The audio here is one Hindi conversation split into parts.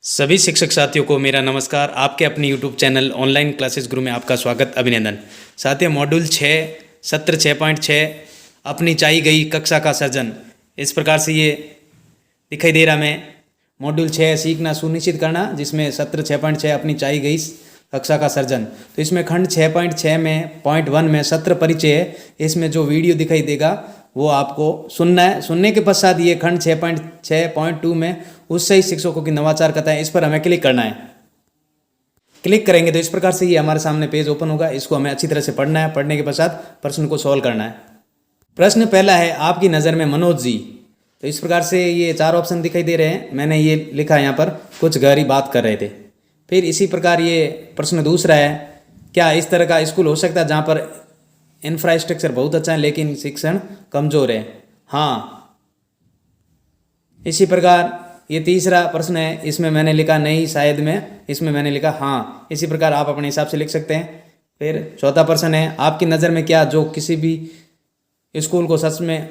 सभी शिक्षक साथियों को मेरा नमस्कार। आपके अपने यूट्यूब चैनल ऑनलाइन क्लासेस गुरु में आपका स्वागत, अभिनंदन। साथियों, मॉड्यूल 6 सत्र 6.6 अपनी चाही गई कक्षा का सर्जन, इस प्रकार से ये दिखाई दे रहा में मॉड्यूल 6 सीखना सुनिश्चित करना, जिसमें सत्र 6.6 अपनी चाही गई कक्षा का सर्जन। तो इसमें खंड 6.6 में पॉइंट 1 में सत्र परिचय है। इसमें जो वीडियो दिखाई देगा वो आपको सुनना है। सुनने के पश्चात ये खंड 6.6.2 में उत्साही शिक्षकों की नवाचार कथाएं, इस पर हमें क्लिक करना है। क्लिक करेंगे तो इस प्रकार से ये हमारे सामने पेज ओपन होगा। इसको हमें अच्छी तरह से पढ़ना है। पढ़ने के पश्चात प्रश्न को सॉल्व करना है। प्रश्न पहला है, आपकी नज़र में मनोज जी। तो इस प्रकार से ये 4 ऑप्शन दिखाई दे रहे हैं। मैंने ये लिखा है यहाँ पर, कुछ गहरी बात कर रहे थे। फिर इसी प्रकार ये प्रश्न दूसरा है, क्या इस तरह का स्कूल हो सकता है जहाँ पर इंफ्रास्ट्रक्चर बहुत अच्छा है लेकिन शिक्षण कमज़ोर है? हाँ। इसी प्रकार ये तीसरा प्रश्न है, इसमें मैंने लिखा नहीं शायद में, इसमें मैंने लिखा हाँ। इसी प्रकार आप अपने हिसाब से लिख सकते हैं। फिर चौथा प्रश्न है, आपकी नज़र में क्या जो किसी भी स्कूल को सच में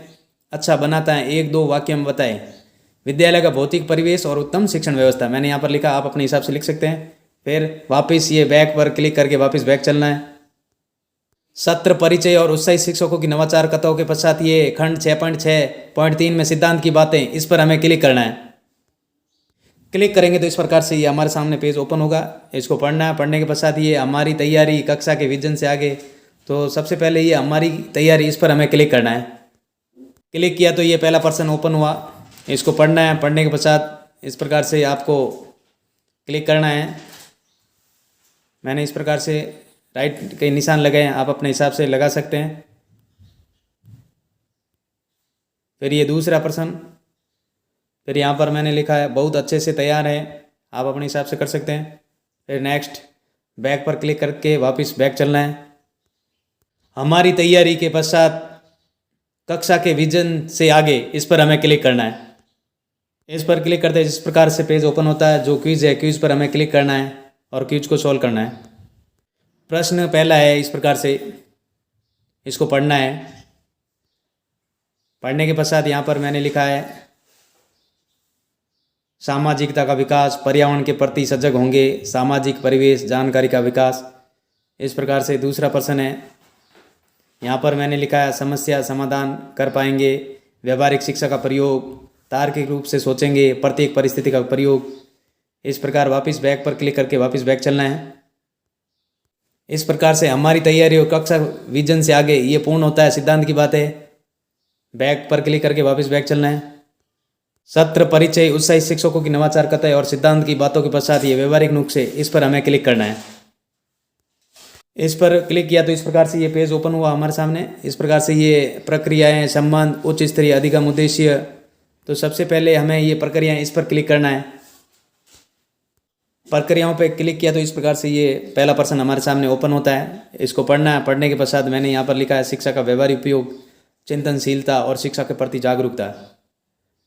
अच्छा बनाता है, 1-2 वाक्य में बताएं। विद्यालय का भौतिक परिवेश और उत्तम शिक्षण व्यवस्था, मैंने यहाँ पर लिखा, आप अपने हिसाब से लिख सकते हैं। फिर वापस ये बैक पर क्लिक करके वापस बैक चलना है। सत्र परिचय और उत्साही शिक्षकों की नवाचार कथाओं के पश्चात ये खंड 6.6.3 में सिद्धांत की बातें, इस पर हमें क्लिक करना है। क्लिक करेंगे तो इस प्रकार से ये हमारे सामने पेज ओपन होगा। इसको पढ़ना है। पढ़ने के पश्चात ये हमारी तैयारी कक्षा के विजन से आगे, तो सबसे पहले ये हमारी तैयारी, इस पर हमें क्लिक करना है। क्लिक किया तो ये पहला पर्सन ओपन हुआ। इसको पढ़ना है। पढ़ने के पश्चात इस प्रकार से आपको क्लिक करना है। मैंने इस प्रकार से राइट के निशान लगाए हैं, आप अपने हिसाब से लगा सकते हैं। फिर ये दूसरा प्रश्न, फिर यहाँ पर मैंने लिखा है बहुत अच्छे से तैयार है, आप अपने हिसाब से कर सकते हैं। फिर नेक्स्ट बैक पर क्लिक करके वापस बैक चलना है। हमारी तैयारी के पश्चात कक्षा के विजन से आगे, इस पर हमें क्लिक करना है। इस पर क्लिक करते जिस प्रकार से पेज ओपन होता है, जो क्विज है, क्विज पर हमें क्लिक करना है और क्विज को सॉल्व करना है। प्रश्न पहला है इस प्रकार से, इसको पढ़ना है। पढ़ने के पश्चात यहाँ पर मैंने लिखा है सामाजिकता का विकास, पर्यावरण के प्रति सजग होंगे, सामाजिक परिवेश, जानकारी का विकास। इस प्रकार से दूसरा प्रश्न है, यहाँ पर मैंने लिखा है समस्या समाधान कर पाएंगे, व्यवहारिक शिक्षा का प्रयोग, तार्किक रूप से सोचेंगे, प्रत्येक परिस्थिति का प्रयोग। इस प्रकार वापस बैक पर क्लिक करके वापस बैक चलना है। इस प्रकार से हमारी तैयारी और कक्षा विजन से आगे ये पूर्ण होता है। सिद्धांत की बात है, बैक पर क्लिक करके वापस बैक चलना है। सत्र परिचय, उत्साही शिक्षकों की नवाचार कथाएं और सिद्धांत की बातों के पश्चात ये व्यवहारिक नुस्खे, इस पर हमें क्लिक करना है। इस पर क्लिक किया तो इस प्रकार से ये पेज ओपन हुआ हमारे सामने। इस प्रकार से ये प्रक्रियाएं, संबंध, उच्च स्तरीय अधिगम उद्देश्य। तो सबसे पहले हमें ये प्रक्रियाएं, इस पर क्लिक करना है। प्रक्रियाओं पे क्लिक किया तो इस प्रकार से ये पहला प्रश्न हमारे सामने ओपन होता है। इसको पढ़ना है। पढ़ने के पश्चात मैंने यहाँ पर लिखा है शिक्षा का व्यवहारिक उपयोग, चिंतनशीलता और शिक्षा के प्रति जागरूकता।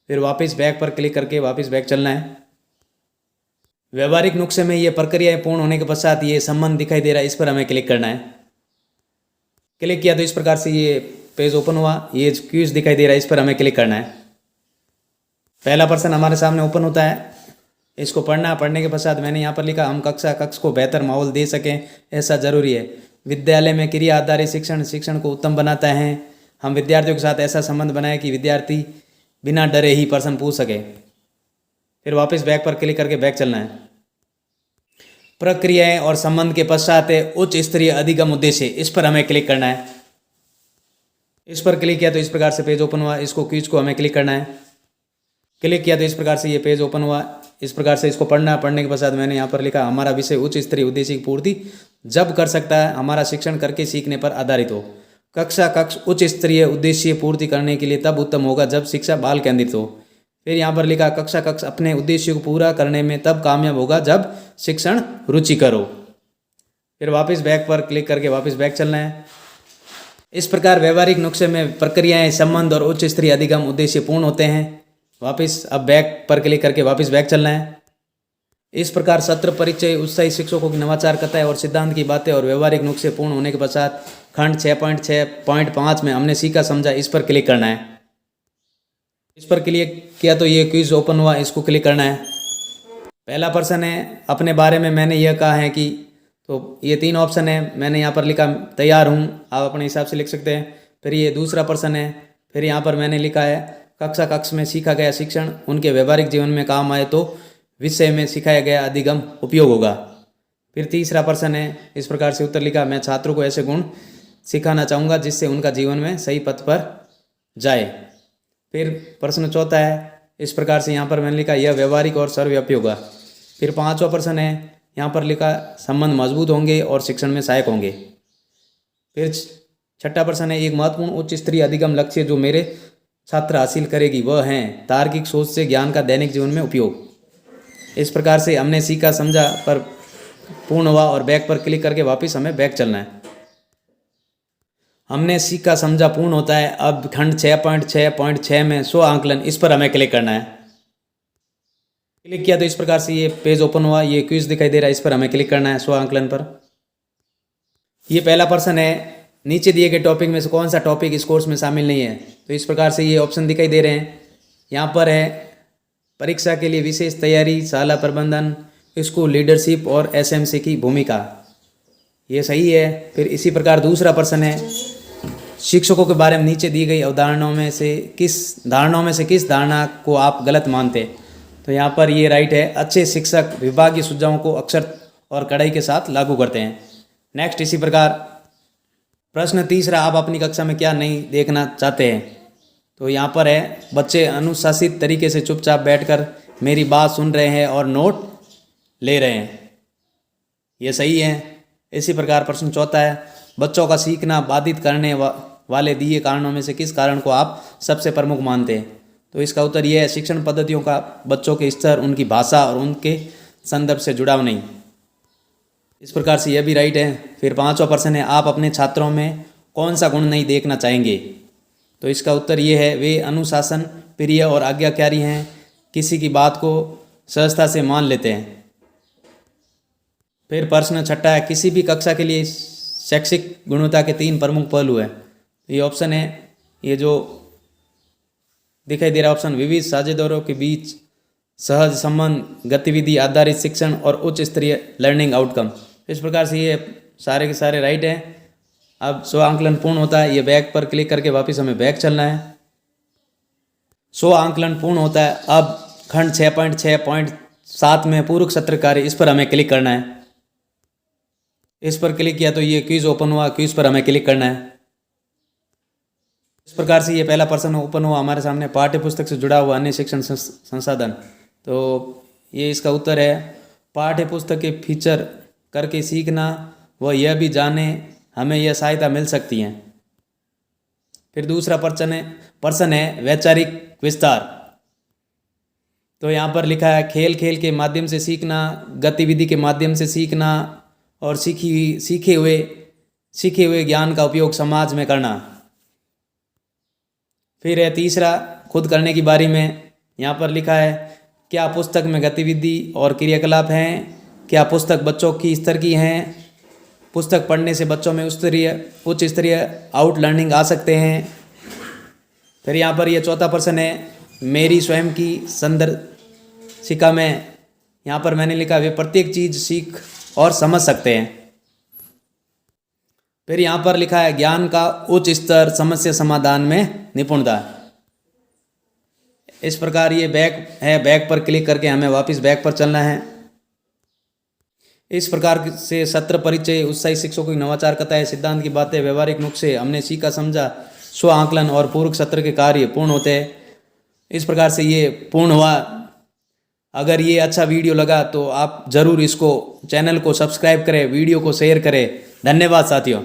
फिर वापस बैक पर क्लिक करके वापस बैक चलना है। व्यवहारिक नुस्खे में ये प्रक्रियाएं पूर्ण होने के पश्चात ये संबंध दिखाई दे रहा है, इस पर हमें क्लिक करना है। क्लिक किया तो इस प्रकार से ये पेज ओपन हुआ। ये क्विज दिखाई दे रहा है, इस पर हमें क्लिक करना है। पहला प्रश्न हमारे सामने ओपन होता है। इसको पढ़ना। पढ़ने के पश्चात मैंने यहाँ पर लिखा हम कक्ष को बेहतर माहौल दे सकें, ऐसा जरूरी है। विद्यालय में क्रिया आधारित शिक्षण को उत्तम बनाता है। हम विद्यार्थियों के साथ ऐसा संबंध बनाए कि विद्यार्थी बिना डरे ही प्रश्न पूछ सके। फिर वापस बैक पर क्लिक करके बैक चलना है। प्रक्रियाएं और संबंध के पश्चात उच्च स्तरीय अधिगम उद्देश्य, इस पर हमें क्लिक करना है। इस पर क्लिक किया तो इस प्रकार से पेज ओपन हुआ। इसको क्विज को हमें क्लिक करना है। क्लिक किया तो इस प्रकार से ये पेज ओपन हुआ। इस प्रकार से इसको पढ़ना। पढ़ने के पश्चात मैंने यहाँ पर लिखा हमारा विषय उच्च स्तरीय उद्देश्य की पूर्ति जब कर सकता है, हमारा शिक्षण करके सीखने पर आधारित हो। कक्ष उच्च स्तरीय उद्देश्य पूर्ति करने के लिए तब उत्तम होगा जब शिक्षा बाल केंद्रित हो। फिर यहाँ पर लिखा कक्षा अपने उद्देश्य को पूरा करने में तब कामयाब होगा जब शिक्षण रुचिकर हो। फिर वापस बैक पर क्लिक करके वापस बैक चलना है। इस प्रकार व्यवहारिक नुस्खे में प्रक्रियाएं, संबंध और उच्च स्तरीय अधिगम उद्देश्य पूर्ण होते हैं। वापस अब बैक पर क्लिक करके वापस बैक चलना है। इस प्रकार सत्र परिचय, उत्साही शिक्षकों की नवाचार कथाएं और सिद्धांत की बातें और व्यवहारिक नुस्खे पूर्ण होने के पश्चात खंड 6.6.5 में हमने सीखा समझा, इस पर क्लिक करना है। इस पर क्लिक किया तो ये क्विज ओपन हुआ। इसको क्लिक करना है। पहला प्रश्न है अपने बारे में मैंने यह कहा है कि, तो ये 3 ऑप्शन है, मैंने यहाँ पर लिखा तैयार हूँ, आप अपने हिसाब से लिख सकते हैं। फिर ये दूसरा प्रश्न है, फिर यहाँ पर मैंने लिखा है कक्षा में सीखा गया शिक्षण उनके व्यवहारिक जीवन में काम आए तो विषय में सिखाया गया अधिगम उपयोग होगा। फिर तीसरा प्रश्न है, इस प्रकार से उत्तर लिखा, मैं छात्रों को ऐसे गुण सिखाना चाहूँगा जिससे उनका जीवन में सही पथ पर जाए। फिर प्रश्न चौथा है, इस प्रकार से यहाँ पर मैंने लिखा यह व्यवहारिक और सर्वव्यापी होगा। फिर 5वां प्रश्न है, यहाँ पर लिखा संबंध मजबूत होंगे और शिक्षण में सहायक होंगे। फिर 6ठा प्रश्न है, एक महत्वपूर्ण उच्च स्तरीय अधिगम लक्ष्य जो मेरे छात्र हासिल करेगी वह है तार्किक सोच से ज्ञान का दैनिक जीवन में उपयोग। इस प्रकार से हमने सीखा समझा पर पूर्ण हुआ और बैक पर क्लिक करके वापस हमें बैक चलना है। हमने सीखा समझा पूर्ण होता है। अब खंड 6.6.6 में 100 आंकलन, इस पर हमें क्लिक करना है। क्लिक किया तो इस प्रकार से ये पेज ओपन हुआ, ये क्विज दिखाई दे रहा है, इस पर हमें क्लिक करना है 100 आंकलन पर। ये पहला प्रश्न है, नीचे दिए गए टॉपिक में से कौन सा टॉपिक इस कोर्स में शामिल नहीं है। तो इस प्रकार से ये ऑप्शन दिखाई दे रहे हैं। यहाँ पर है परीक्षा के लिए विशेष तैयारी, शाला प्रबंधन, स्कूल लीडरशिप और एसएमसी की भूमिका, ये सही है। फिर इसी प्रकार दूसरा प्रश्न है, शिक्षकों के बारे में नीचे दी गई अवधारणाओं में से किस धारणा को आप गलत मानते। तो यहाँ पर ये राइट है, अच्छे शिक्षक विभागीय सुझावों को अक्सर और कड़ाई के साथ लागू करते हैं। नेक्स्ट इसी प्रकार प्रश्न तीसरा, आप अपनी कक्षा में क्या नहीं देखना चाहते हैं। तो यहाँ पर है बच्चे अनुशासित तरीके से चुपचाप बैठकर मेरी बात सुन रहे हैं और नोट ले रहे हैं, ये सही है। इसी प्रकार प्रश्न चौथा है, बच्चों का सीखना बाधित करने वाले दिए कारणों में से किस कारण को आप सबसे प्रमुख मानते हैं। तो इसका उत्तर यह है, शिक्षण पद्धतियों का बच्चों के स्तर, उनकी भाषा और उनके संदर्भ से जुड़ाव नहीं। इस प्रकार से यह भी राइट है। फिर 5वां प्रश्न है, आप अपने छात्रों में कौन सा गुण नहीं देखना चाहेंगे। तो इसका उत्तर ये है, वे अनुशासन प्रिय और आज्ञाकारी हैं, किसी की बात को सहजता से मान लेते हैं। फिर प्रश्न छठा है, किसी भी कक्षा के लिए शैक्षिक गुणवत्ता के 3 प्रमुख पहलू हैं। ये ऑप्शन है, ये जो दिखाई दे रहा ऑप्शन, विविध साझेदारों के बीच सहज संबंध, गतिविधि आधारित शिक्षण और उच्च स्तरीय लर्निंग आउटकम। इस प्रकार से ये सारे के सारे राइट हैं। अब 100 आंकलन पूर्ण होता है, ये बैक पर क्लिक करके वापस हमें बैक चलना है। 100 आंकलन पूर्ण होता है। अब खंड 6.6.7 में पूरक सत्र कार्य, इस पर हमें क्लिक करना है। इस पर क्लिक किया तो ये क्विज ओपन हुआ, क्विज पर हमें क्लिक करना है। इस प्रकार से ये पहला प्रश्न ओपन हुआ हमारे सामने, पाठ्य पुस्तक से जुड़ा हुआ अन्य शिक्षण संसाधन। तो ये इसका उत्तर है, पाठ्य पुस्तक के फीचर करके सीखना व यह भी जाने हमें यह सहायता मिल सकती है। फिर दूसरा प्रश्न है वैचारिक विस्तार। तो यहाँ पर लिखा है, खेल खेल के माध्यम से सीखना, गतिविधि के माध्यम से सीखना और सीखे हुए ज्ञान का उपयोग समाज में करना। फिर है तीसरा, खुद करने की बारी में। यहाँ पर लिखा है, क्या पुस्तक में गतिविधि और क्रियाकलाप हैं, क्या पुस्तक बच्चों की स्तर की हैं, पुस्तक पढ़ने से बच्चों में उच्च स्तरीय आउट लर्निंग आ सकते हैं। फिर यहाँ पर ये चौथा प्रश्न है, मेरी स्वयं की संदर्शिका में। यहाँ पर मैंने लिखा, वे प्रत्येक चीज़ सीख और समझ सकते हैं। फिर यहाँ पर लिखा है, ज्ञान का उच्च स्तर, समस्या समाधान में निपुणता। इस प्रकार ये बैक है, बैक पर क्लिक करके हमें वापस बैक पर चलना है। इस प्रकार से सत्र परिचय, उत्साही शिक्षकों की नवाचार कथाएं, सिद्धांत की बातें, व्यवहारिक नुस्खे हमने सीखा समझा, स्व आंकलन और पूरक सत्र के कार्य पूर्ण होते हैं। इस प्रकार से ये पूर्ण हुआ। अगर ये अच्छा वीडियो लगा तो आप ज़रूर इसको चैनल को सब्सक्राइब करें, वीडियो को शेयर करें। धन्यवाद साथियों।